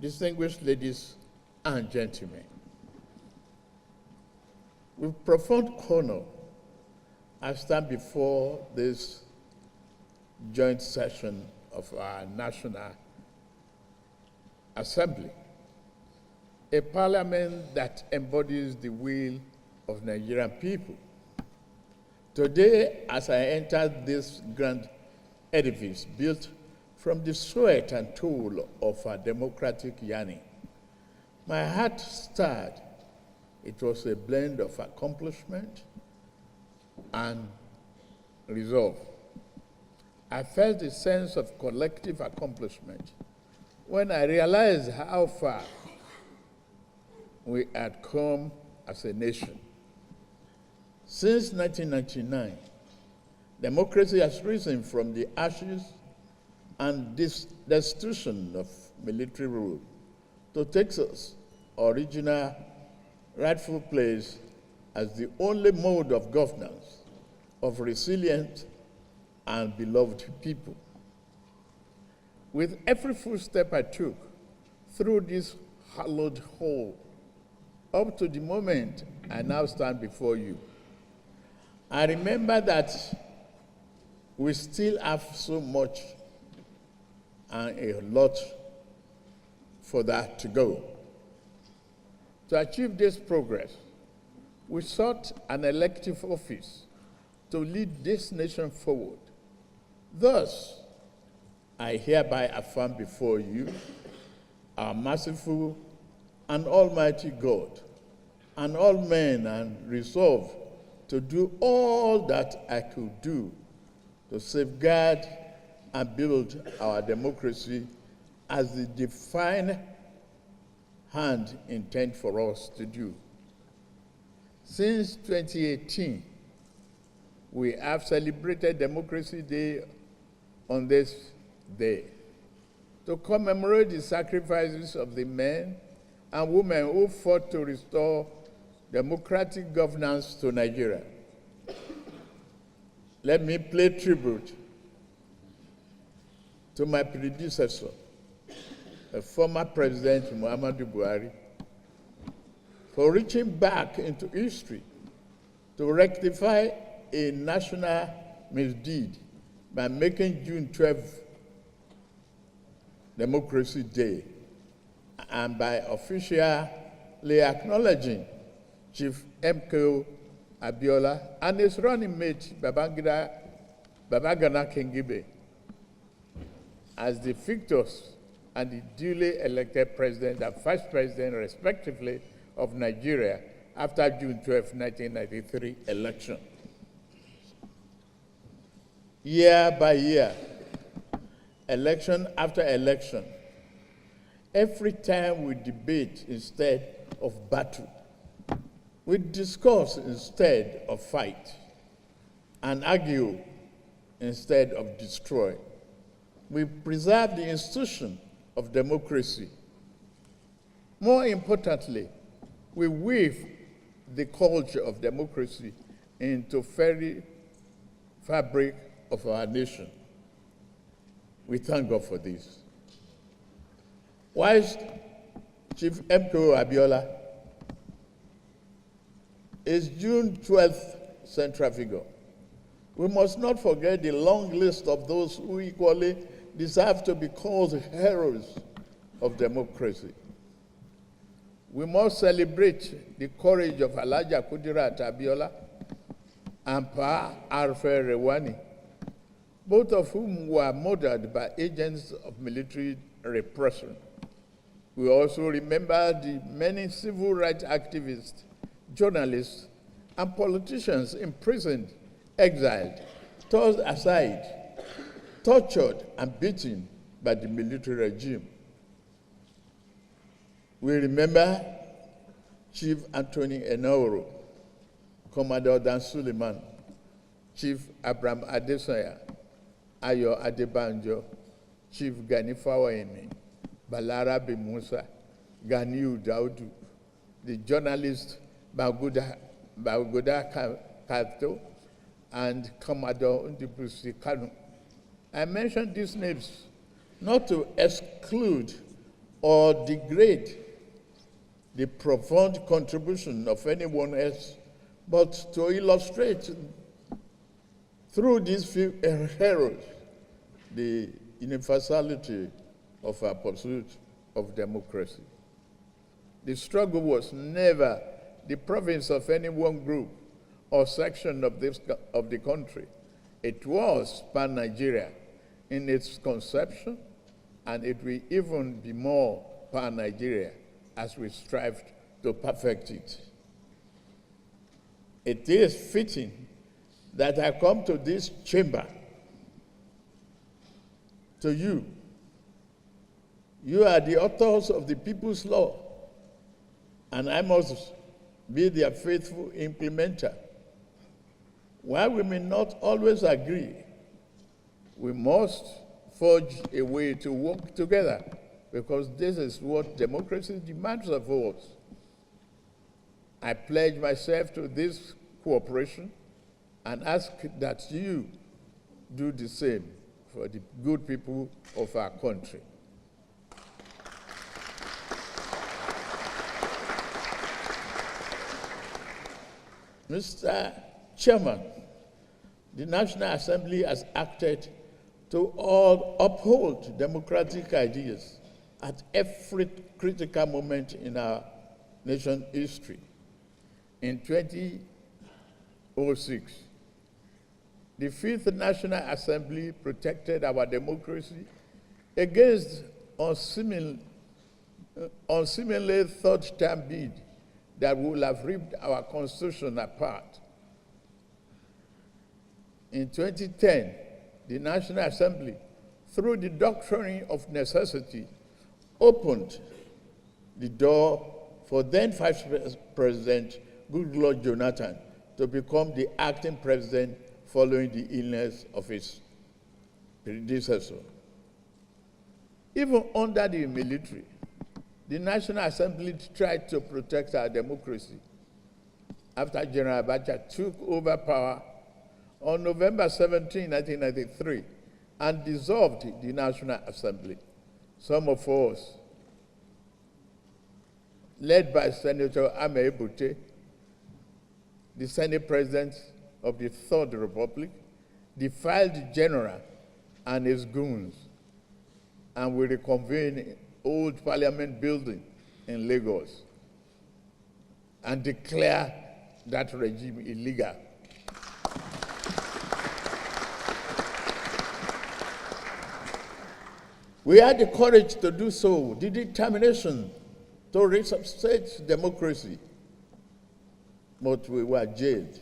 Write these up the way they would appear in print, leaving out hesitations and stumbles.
distinguished ladies and gentlemen, with profound honor, I stand before this joint session of our National Assembly, a parliament that embodies the will of Nigerian people. Today, as I enter this grand edifice built from the sweat and toil of our democratic yearning, my heart stirred. It was a blend of accomplishment and resolve. I felt a sense of collective accomplishment when I realized how far we had come as a nation. Since 1999, democracy has risen from the ashes and destitution of military rule to take its original rightful place as the only mode of governance of resilient and beloved people. With every footstep I took through this hallowed hall, up to the moment I now stand before you, I remember that we still have so much and a lot for that to go. To achieve this progress, we sought an elective office to lead this nation forward. Thus, I hereby affirm before you, our merciful and almighty God, and all men, and resolve to do all that I could do to safeguard and build our democracy as the divine hand intended for us to do. Since 2018, we have celebrated Democracy Day on this day to commemorate the sacrifices of the men and women who fought to restore democratic governance to Nigeria. Let me pay tribute to my predecessor, the former President Muhammadu Buhari, for reaching back into history to rectify a national misdeed by making June 12 Democracy Day and by officially acknowledging Chief MKO Abiola and his running mate Babagana Kingibe as the victors and the duly elected president and vice president, respectively, of Nigeria after June 12, 1993 election. Year by year, election after election, every time we debate instead of battle, we discuss instead of fight, and argue instead of destroy. We preserve the institution of democracy. More importantly, we weave the culture of democracy into very fabric of our nation. We thank God for this. Whilst Chief MKO Abiola is June 12th central figure, we must not forget the long list of those who equally deserve to be called heroes of democracy. We must celebrate the courage of Alhaja Kudirat Abiola and Pa Arfe Rewani, both of whom were murdered by agents of military repression. We also remember the many civil rights activists, journalists, and politicians imprisoned, exiled, tossed aside, tortured, and beaten by the military regime. We remember Chief Anthony Enoro, Commodore Dan Suleiman, Chief Abraham Adesanya, Ayo Adebanjo, Chief Gani Fawayemi, Balarabe Musa, Ganiu Daudu, the journalist Baguda Kato, and Commodore Ndibusi Kanu. I mention these names not to exclude or degrade the profound contribution of anyone else, but to illustrate through these few heroes the universality of our pursuit of democracy. The struggle was never the province of any one group or section of the country. It was pan-Nigeria in its conception, and it will even be more pan-Nigeria as we strive to perfect it. It is fitting that I come to this chamber, to you. You are the authors of the People's Law, and I must be their faithful implementer. While we may not always agree, we must forge a way to work together, because this is what democracy demands of us. I pledge myself to this cooperation and ask that you do the same for the good people of our country. Mr. Chairman, the National Assembly has acted to uphold democratic ideas at every critical moment in our nation's history. In 2006, the Fifth National Assembly protected our democracy against unseemly third-term bid that would have ripped our Constitution apart. In 2010, the National Assembly, through the doctrine of necessity, opened the door for then Vice President Goodluck Jonathan to become the acting president following the illness of his predecessor. Even under the military, the National Assembly tried to protect our democracy. After General Abacha took over power on November 17, 1993, and dissolved the National Assembly, some of us, led by Senator Ame Ebute, the Senate President of the Third Republic, defied the general and his goons, and we reconvened Old Parliament building in Lagos and declare that regime illegal. We had the courage to do so, the determination to resuscitate democracy, but we were jailed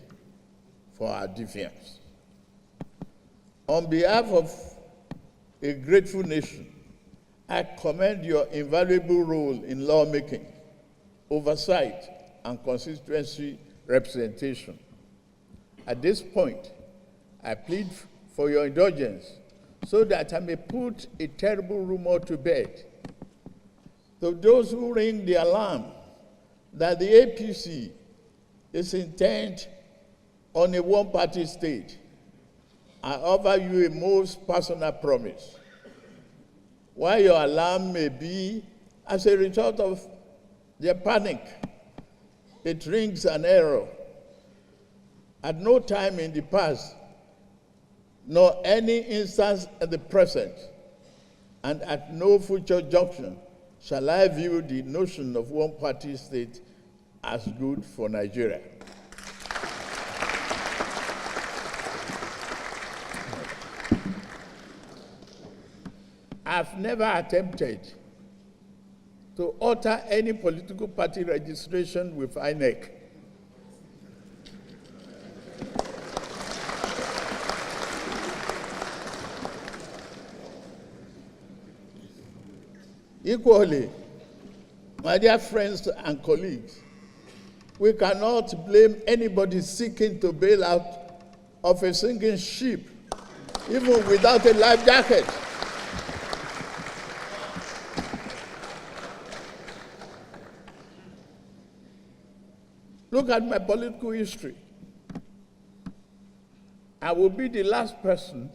for our defiance. On behalf of a grateful nation, I commend your invaluable role in lawmaking, oversight, and constituency representation. At this point, I plead for your indulgence so that I may put a terrible rumor to bed. To those who ring the alarm that the APC is intent on a one-party state, I offer you a most personal promise. While your alarm may be as a result of their panic, it rings an error. At no time in the past, nor any instance at the present, and at no future junction, shall I view the notion of one-party state as good for Nigeria. I've never attempted to alter any political party registration with INEC. Equally, my dear friends and colleagues, we cannot blame anybody seeking to bail out of a sinking ship, even without a life jacket. Look at my political history. I will be the last person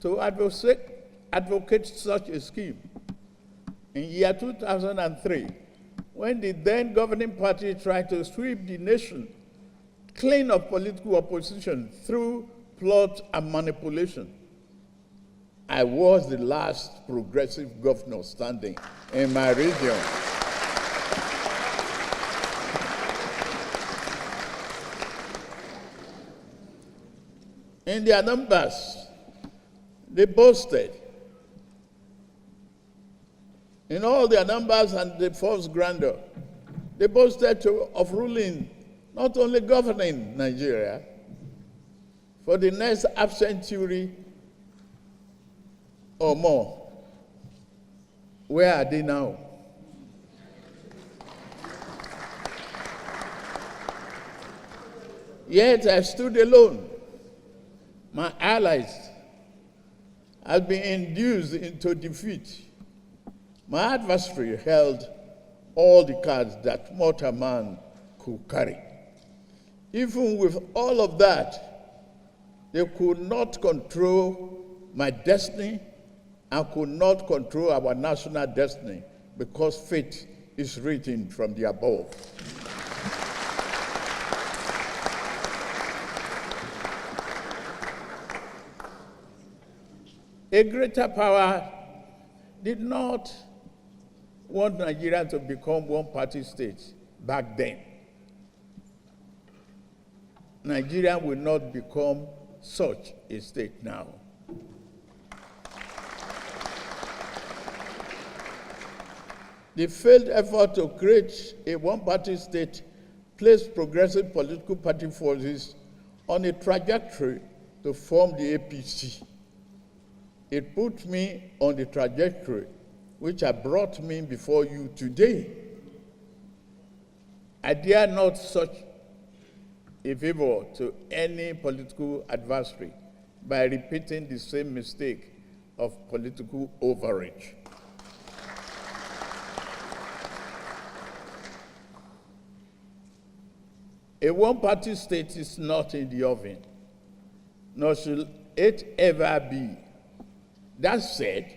to advocate such a scheme. in year 2003, when the then governing party tried to sweep the nation clean of political opposition through plot and manipulation, I was the last progressive governor standing in my region. In their numbers, they boasted. In all their numbers and the false grandeur, they boasted of ruling, not only governing Nigeria, for the next half century or more. Where are they now? Yet I stood alone. My allies had been induced into defeat. My adversary held all the cards that mortal man could carry. Even with all of that, they could not control my destiny and could not control our national destiny, because fate is written from the above. A greater power did not want Nigeria to become one-party state back then. Nigeria will not become such a state now. The failed effort to create a one-party state placed progressive political party forces on a trajectory to form the APC. It put me on the trajectory which has brought me before you today. I dare not such a favor to any political adversary by repeating the same mistake of political overreach. A one-party state is not in the oven, nor should it ever be. That said,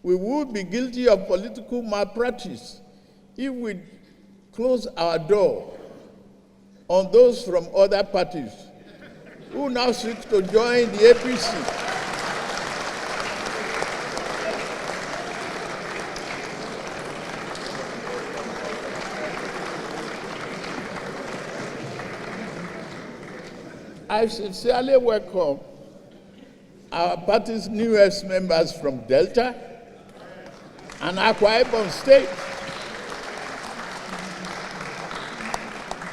we would be guilty of political malpractice if we close our door on those from other parties who now seek to join the APC. I sincerely welcome our party's newest members from Delta and Akwa Ibom State,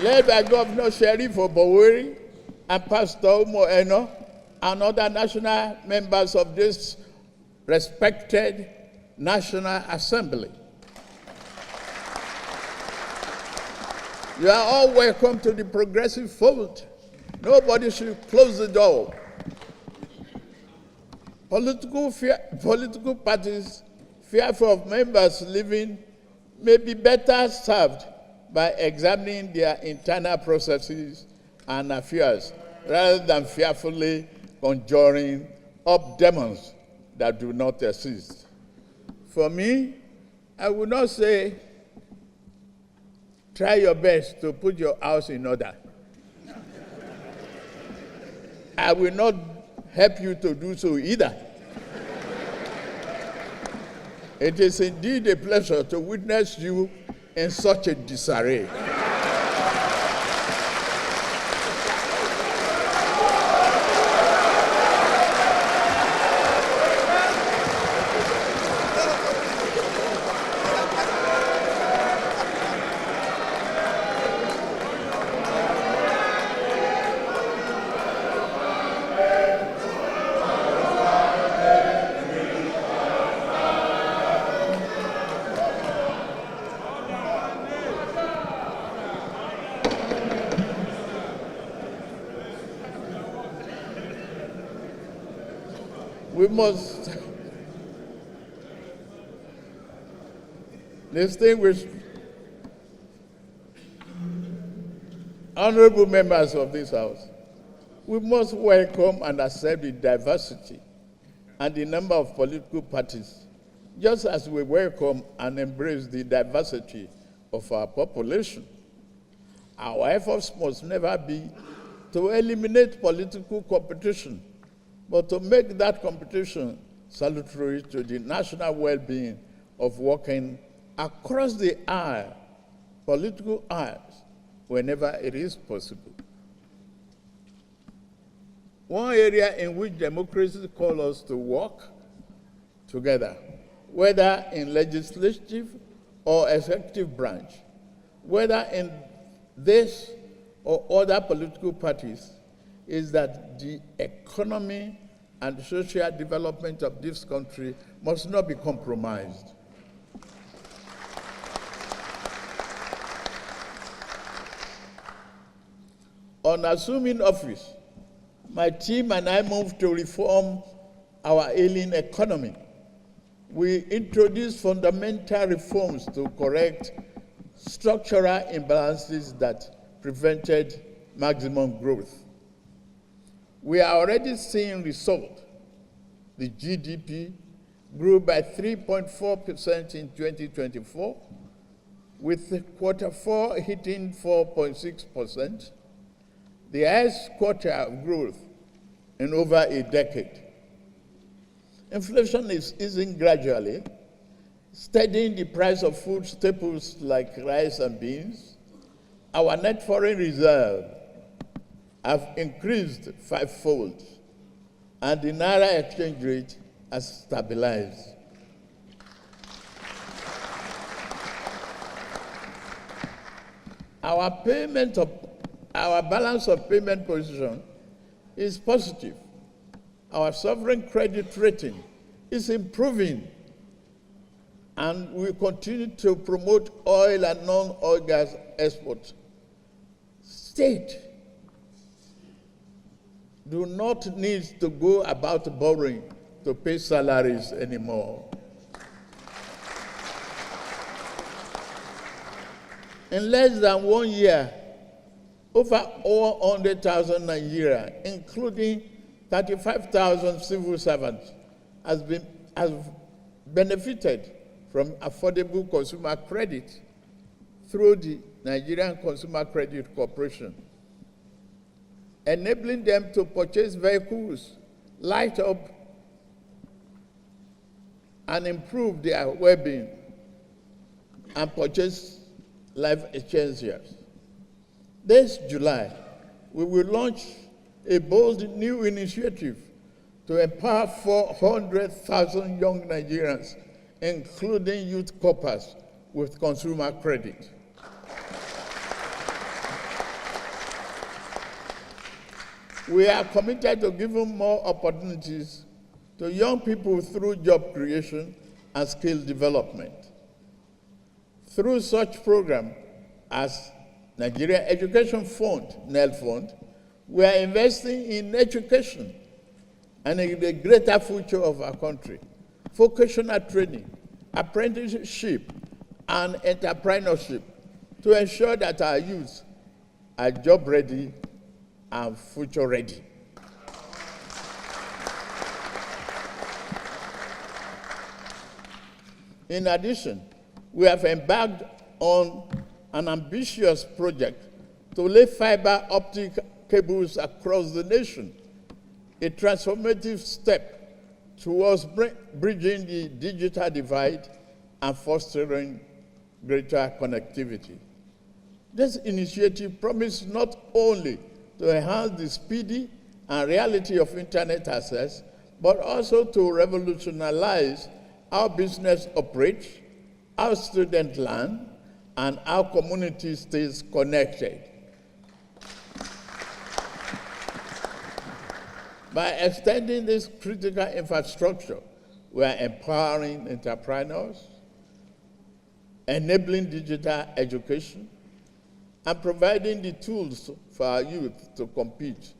led by Governor Sheriff Oboweri and Pastor Umo Eno and other national members of this respected National Assembly. You are all welcome to the progressive fold. Nobody should close the door. Political parties fearful of members leaving may be better served by examining their internal processes and affairs rather than fearfully conjuring up demons that do not exist. For me, I would not say try your best to put your house in order. I will not help you to do so either. It is indeed a pleasure to witness you in such a disarray. We must distinguish honorable members of this House. We must welcome and accept the diversity and the number of political parties just as we welcome and embrace the diversity of our population. Our efforts must never be to eliminate political competition, but to make that competition salutary to the national well-being of working across the aisle, political aisles, whenever it is possible. One area in which democracy calls us to work together, whether in legislative or executive branch, whether in this or other political parties, is that the economy and social development of this country must not be compromised. On assuming office, my team and I moved to reform our ailing economy. We introduced fundamental reforms to correct structural imbalances that prevented maximum growth. We are already seeing results. The GDP grew by 3.4% in 2024, with quarter four hitting 4.6%, the highest quarter of growth in over a decade. Inflation is easing gradually, steadying the price of food staples like rice and beans. Our net foreign reserve have increased fivefold, and the Naira exchange rate has stabilized. Our balance of payment position is positive. Our sovereign credit rating is improving, and we continue to promote oil and non-oil gas exports. State do not need to go about borrowing to pay salaries anymore. In less than 1 year, over 100,000 Nigerians, including 35,000 civil servants, has benefited from affordable consumer credit through the Nigerian Consumer Credit Corporation, enabling them to purchase vehicles, light up, and improve their well-being, and purchase life essentials. This July, we will launch a bold new initiative to empower 400,000 young Nigerians, including youth corpers, with consumer credit. We are committed to giving more opportunities to young people through job creation and skill development. Through such programs as Nigerian Education Fund, NEL Fund, we are investing in education and in the greater future of our country, vocational training, apprenticeship, and entrepreneurship to ensure that our youth are job ready and future ready. In addition, we have embarked on an ambitious project to lay fiber optic cables across the nation, a transformative step towards bridging the digital divide and fostering greater connectivity. This initiative promises not only to enhance the speedy and reality of internet access, but also to revolutionize how business operates, how students learn, and how community stays connected. By extending this critical infrastructure, we are empowering entrepreneurs, enabling digital education, and providing the tools for our youth to compete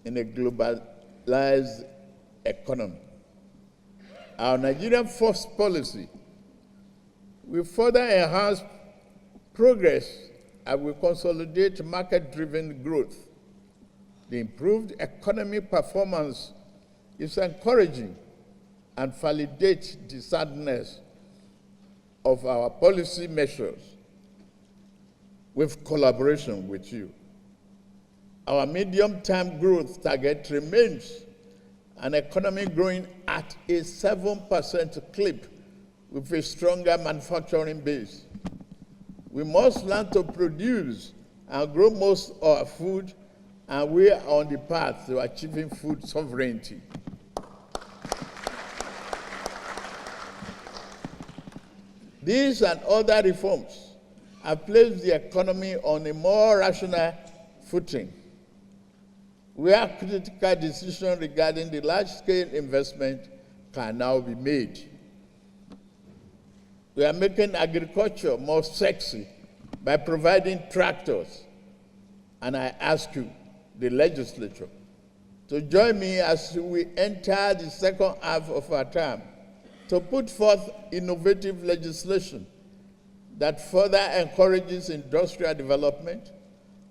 in a globalized economy. Our Nigerian First policy will further enhance progress and will consolidate market-driven growth. The improved economic performance is encouraging and validate the soundness of our policy measures with collaboration with you. Our medium-term growth target remains an economy growing at a 7% clip with a stronger manufacturing base. We must learn to produce and grow most of our food, and we are on the path to achieving food sovereignty. These and other reforms have placed the economy on a more rational footing, where critical decisions regarding the large-scale investment can now be made. We are making agriculture more sexy by providing tractors, and I ask you, the legislature, to join me as we enter the second half of our term to put forth innovative legislation that further encourages industrial development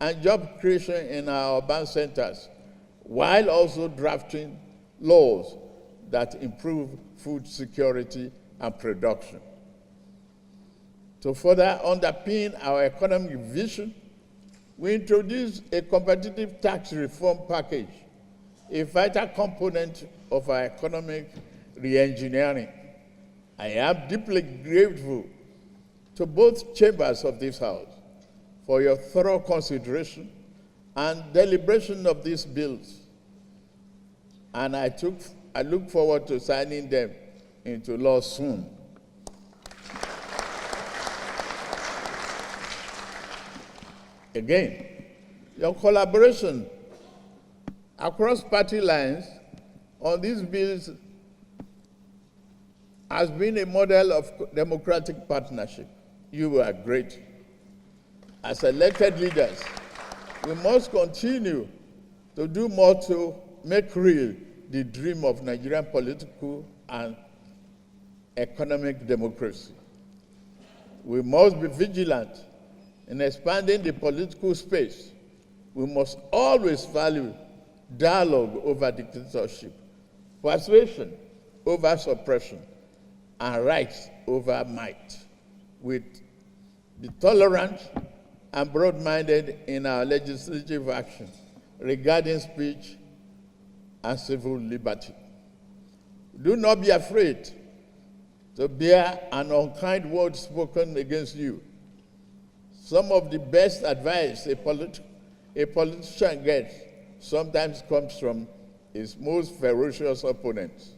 and job creation in our urban centers, while also drafting laws that improve food security and production. To further underpin our economic vision, we introduced a competitive tax reform package, a vital component of our economic re-engineering. I am deeply grateful to both chambers of this House for your thorough consideration and deliberation of these bills, and I look forward to signing them into law soon. Again, your collaboration across party lines on these bills has been a model of democratic partnership. You are great. As elected leaders, we must continue to do more to make real the dream of Nigerian political and economic democracy. We must be vigilant in expanding the political space. We must always value dialogue over dictatorship, persuasion over suppression, and rights over might. We be tolerant and broad-minded in our legislative action regarding speech and civil liberty. Do not be afraid to bear an unkind word spoken against you. Some of the best advice a politician gets sometimes comes from his most ferocious opponents,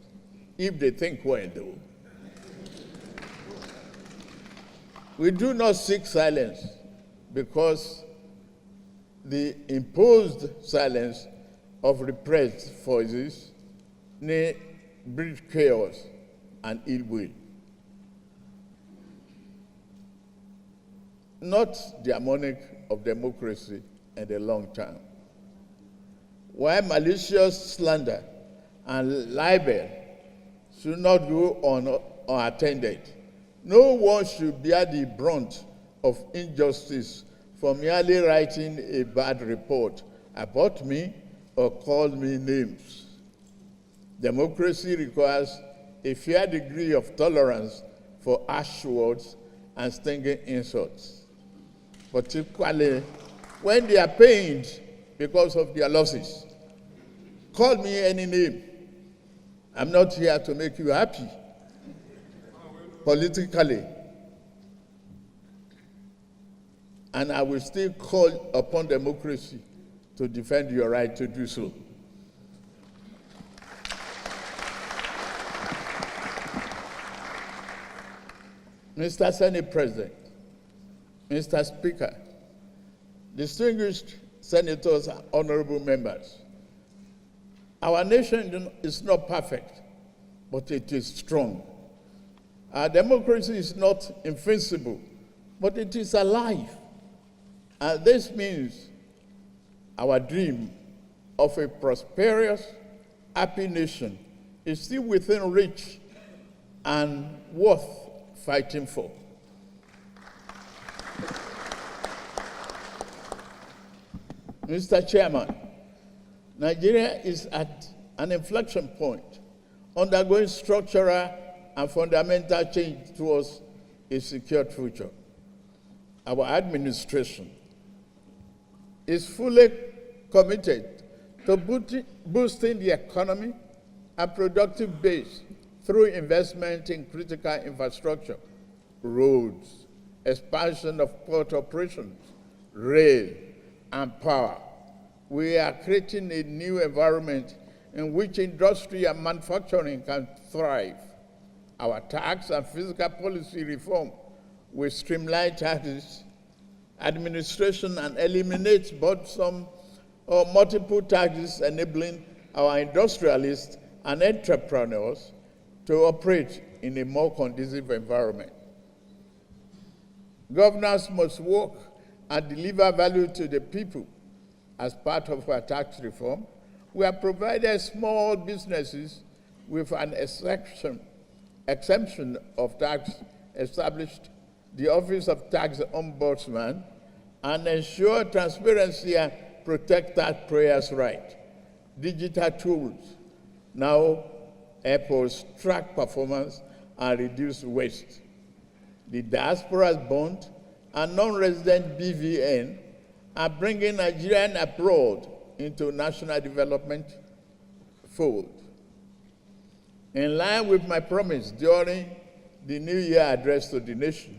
if they think well, though. We do not seek silence because the imposed silence of repressed voices may breed chaos and ill will. Not the harmonic of democracy in the long term. While malicious slander and libel should not go unattended, no one should bear the brunt of injustice for merely writing a bad report about me or call me names. Democracy requires a fair degree of tolerance for harsh words and stinging insults, particularly when they are pained because of their losses. Call me any name. I'm not here to make you happy politically. And I will still call upon democracy to defend your right to do so. Mr. Senate President, Mr. Speaker, distinguished senators and honorable members, our nation is not perfect, but it is strong. Our democracy is not invincible, but it is alive. And this means our dream of a prosperous, happy nation is still within reach and worth fighting for. Mr. Chairman, Nigeria is at an inflection point undergoing structural and fundamental change towards a secured future. Our administration is fully committed to boosting the economy and productive base through investment in critical infrastructure, roads, expansion of port operations, rail, and power. We are creating a new environment in which industry and manufacturing can thrive. Our tax and fiscal policy reform will streamline taxes, administration, and eliminate burdensome or multiple taxes, enabling our industrialists and entrepreneurs to operate in a more conducive environment. Governors must work and deliver value to the people. As part of our tax reform, we have provided small businesses with an exemption of tax, established the Office of Tax Ombudsman, and ensure transparency and protect taxpayers' rights. Digital tools now help us track performance and reduce waste. The diaspora's bond and non-resident BVN are bringing Nigerian abroad into national development fold. In line with my promise during the New Year address to the nation,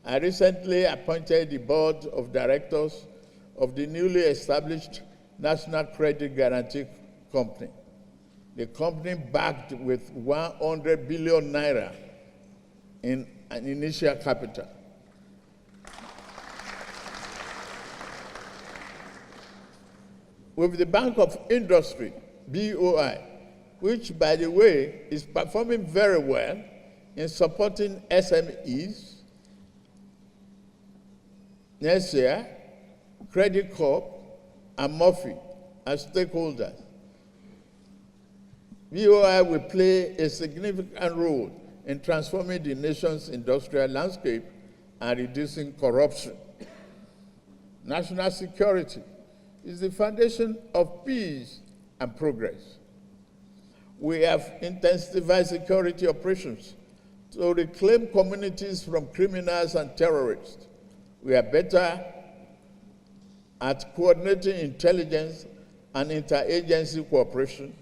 I recently appointed the board of directors of the newly established National Credit Guarantee Company. The company backed with 100 billion naira in an initial capital. With the Bank of Industry, BOI, which, by the way, is performing very well in supporting SMEs, next year, Credit Corp and Murphy as stakeholders. BOI will play a significant role in transforming the nation's industrial landscape and reducing corruption. National security is the foundation of peace and progress. We have intensified security operations to reclaim communities from criminals and terrorists. We are better at coordinating intelligence and interagency cooperation.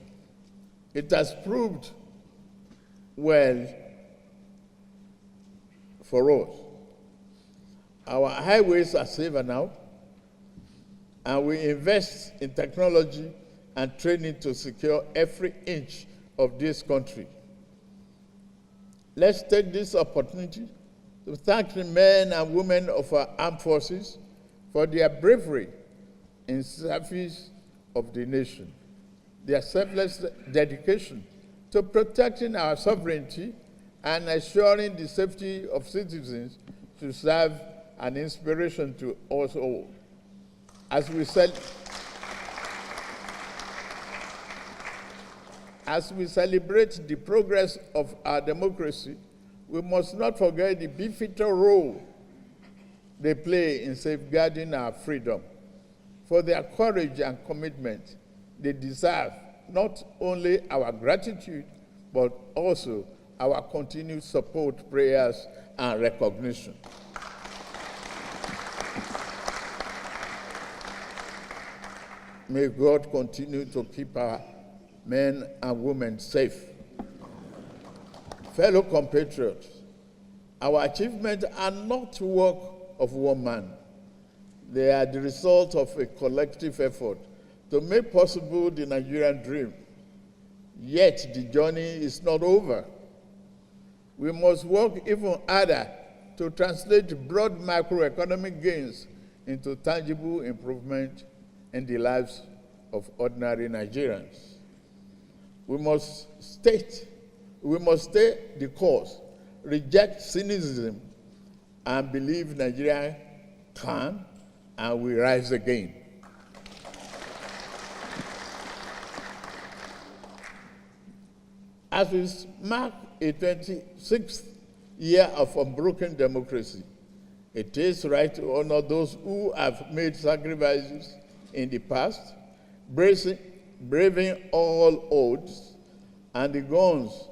It has proved well for us. Our highways are safer now, and we invest in technology and training to secure every inch of this country. Let's take this opportunity to thank the men and women of our armed forces for their bravery in service of the nation, their selfless dedication to protecting our sovereignty and assuring the safety of citizens to serve an inspiration to us all. As we celebrate the progress of our democracy, we must not forget the pivotal role they play in safeguarding our freedom. For their courage and commitment, they deserve not only our gratitude, but also our continued support, prayers, and recognition. May God continue to keep our men and women safe. Fellow compatriots, our achievements are not the work of one man. They are the result of a collective effort to make possible the Nigerian dream. Yet the journey is not over. We must work even harder to translate broad macroeconomic gains into tangible improvement in the lives of ordinary Nigerians. We must stay the course, reject cynicism, and believe Nigeria can and will rise again. As we mark a 26th year of unbroken democracy, it is right to honor those who have made sacrifices in the past, braving all odds, and the guns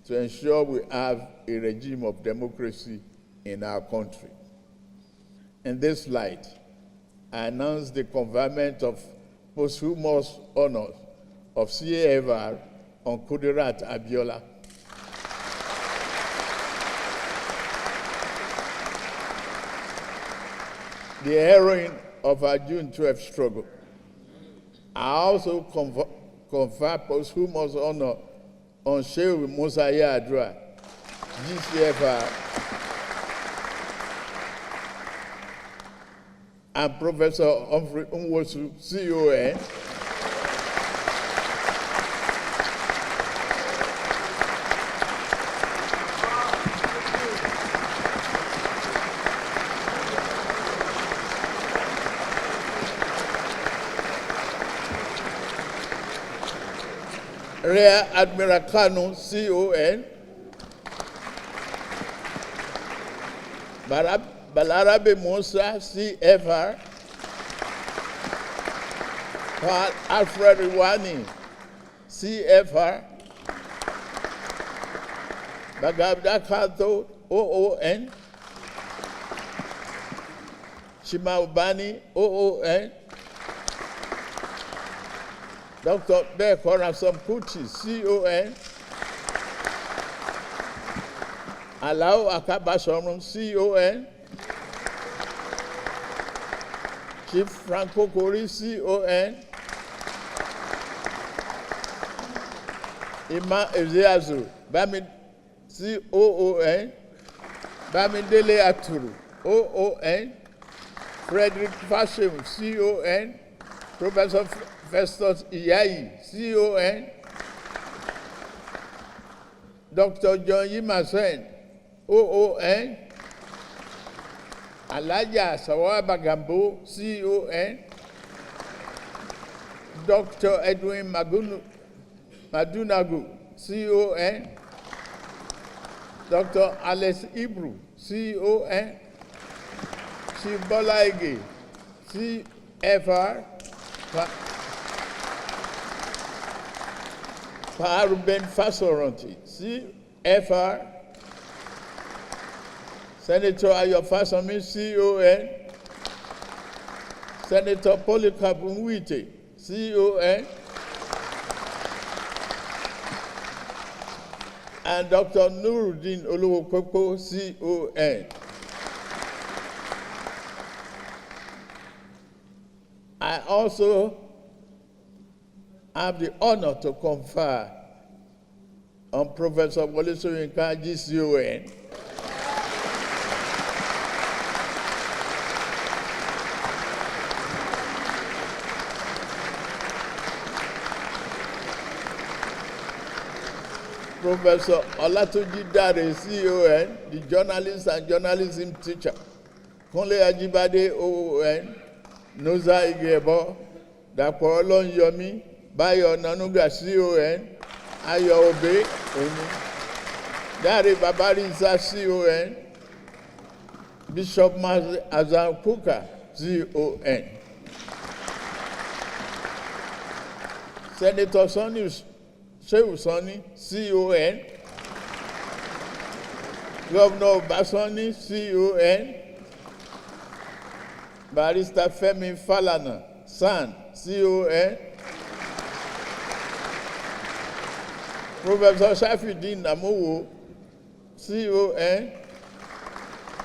to ensure we have a regime of democracy in our country. In this light, I announce the conferment of posthumous honors of CAFR on Kudirat Abiola. The heroine of our June 12th struggle. I also confer posthumous honor on Sheikh Musa Yar'Adua, GCFR, and Professor Humphrey Nwosu, CON, Rear Admiral Kanu, CON, Balarabe Musa, CFR, Paul Alfred Iwani, CFR, Bagabda Kato, OON, Chimaubani, OON, Dr. Bekora Samputi, CON, Alao Akabasomrum, CON, Chief Franco Kori, CON, Ima Ezeazu, Bami, COON, Bamidele Aturu, OON, Frederick Fashem, CON, Professor Festus Iyayi, CON, Dr. John Yimasen, OON, Alaja Sawaba Gambo, CON, Dr. Edwin Madunagu, CON, Dr. Alex Ibru, CON, Chief Bola Ige, CFR, Ruben Fasoranti, CFR, Senator Ayo Fasami, CON, Senator Polycarp Nwite, CON, and Dr. Nuruddin Oluwokoko, CON. I also have the honor to confer on Professor Wole Soyinka, GCON, Professor Olatunji Dare, CON, the journalist and journalism teacher, Kunle Ajibade, OON, Noza Igebo, Dapo Olonyomi, Bayo Nanuga, CON, Ayo Obe, Dare Babarisa, CON, Bishop Azan Kuka, CON, Senator Sonny Shehu Sonny, CON, Governor Basoni, CON, Barrister Femi Falana, SAN, CON, Professor Shafidin Amowo, CON,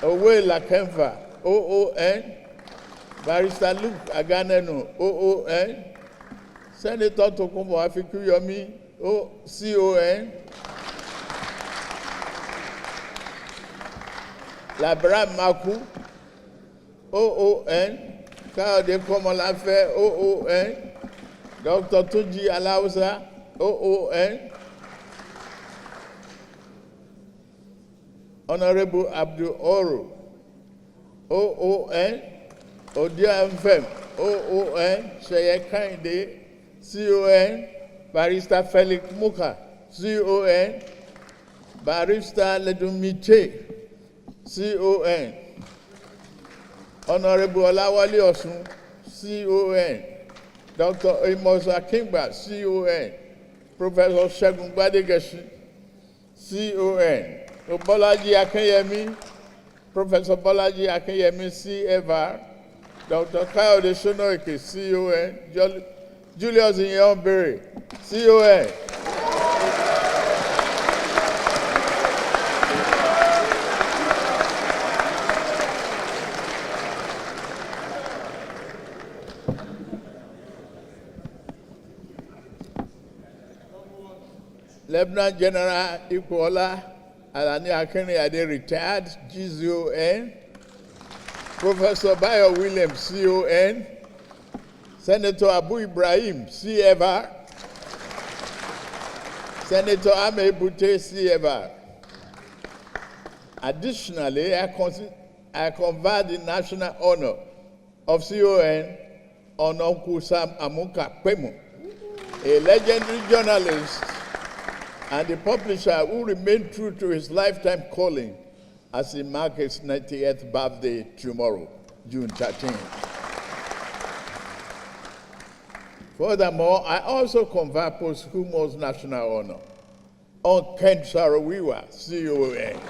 Owe Lakemfa, OON, Barrister Luke Aganenu, OON, Senator Tokunbo Afikuyomi, CON, Labram Maku, OON, Kayode Komolafe, OON, Dr. Tunji Alausa, OON, Honorable Abdul Oro, OON, Odia Mfem, OON, Sheye Kinde, CON, Barrister Felix Muka, CON, Barrister Ledumite, CON, Honorable Olawale Osun, CON, Dr. Amos Akingba, CON, Professor Segun Gbadegesin, CON. Bolaji Akinyemi, Professor Bolaji Akinyemi, CFR. Dr. Kayode Sonoike, CON. Julius Inyonbere, CON. Lieutenant General Ikuola Alani Akinriyade, retired, GZON. Professor Bayo Williams, CON. Senator Abu Ibrahim, CFR. Senator Ame Bute, CFR. Additionally, I conferred the national honor of CON on Uncle Sam Amuka Kwemu, a legendary journalist and the publisher who remained true to his lifetime calling as he marks his 90th birthday tomorrow, June 13. Furthermore, I also confer posthumous national honor on Ken Sarawiwa, CON.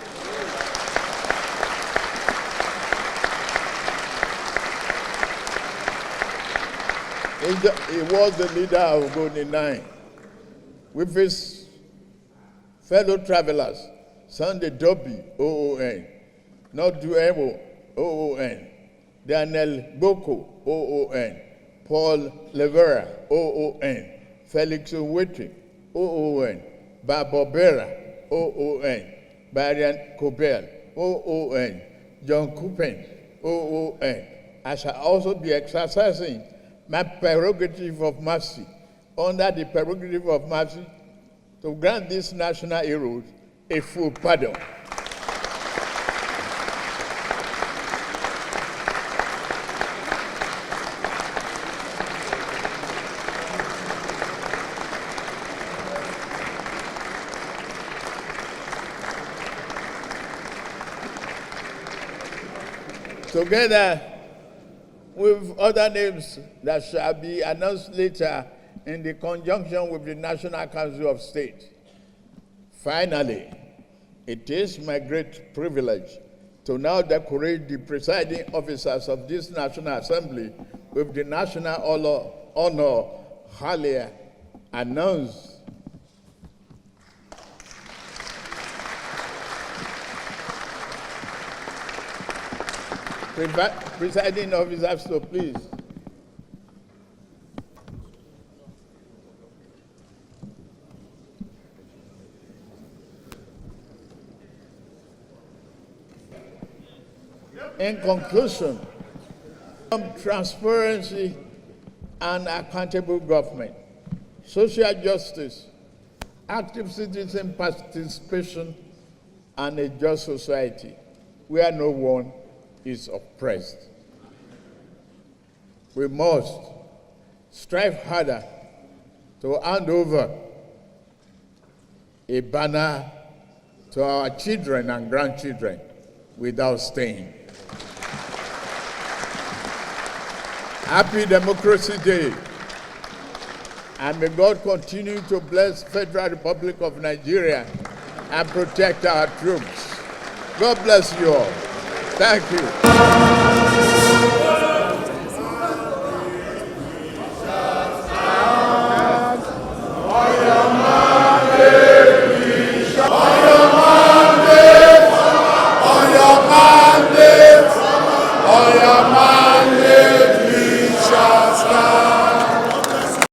He was the leader of Golden 9 with his fellow travelers, Sunday Dobby, OON, Noduemo, OON, Daniel Boko, OON, Paul Levera, OON, Felix Owete, OON, Barbobera, OON, Barian Kobel, OON, John Kupen, OON. I shall also be exercising my prerogative of mercy under the prerogative of mercy to grant these national heroes a full pardon. Together with other names that shall be announced later in the conjunction with the National Council of State. Finally, it is my great privilege to now decorate the presiding officers of this National Assembly with the national honor earlier announced. Presiding officers, so please. In conclusion, transparency and accountable government, social justice, active citizen participation, and a just society where no one is oppressed. We must strive harder to hand over a banner to our children and grandchildren without stain. Happy Democracy Day, and may God continue to bless Federal Republic of Nigeria and protect our troops. God bless you all. Thank you.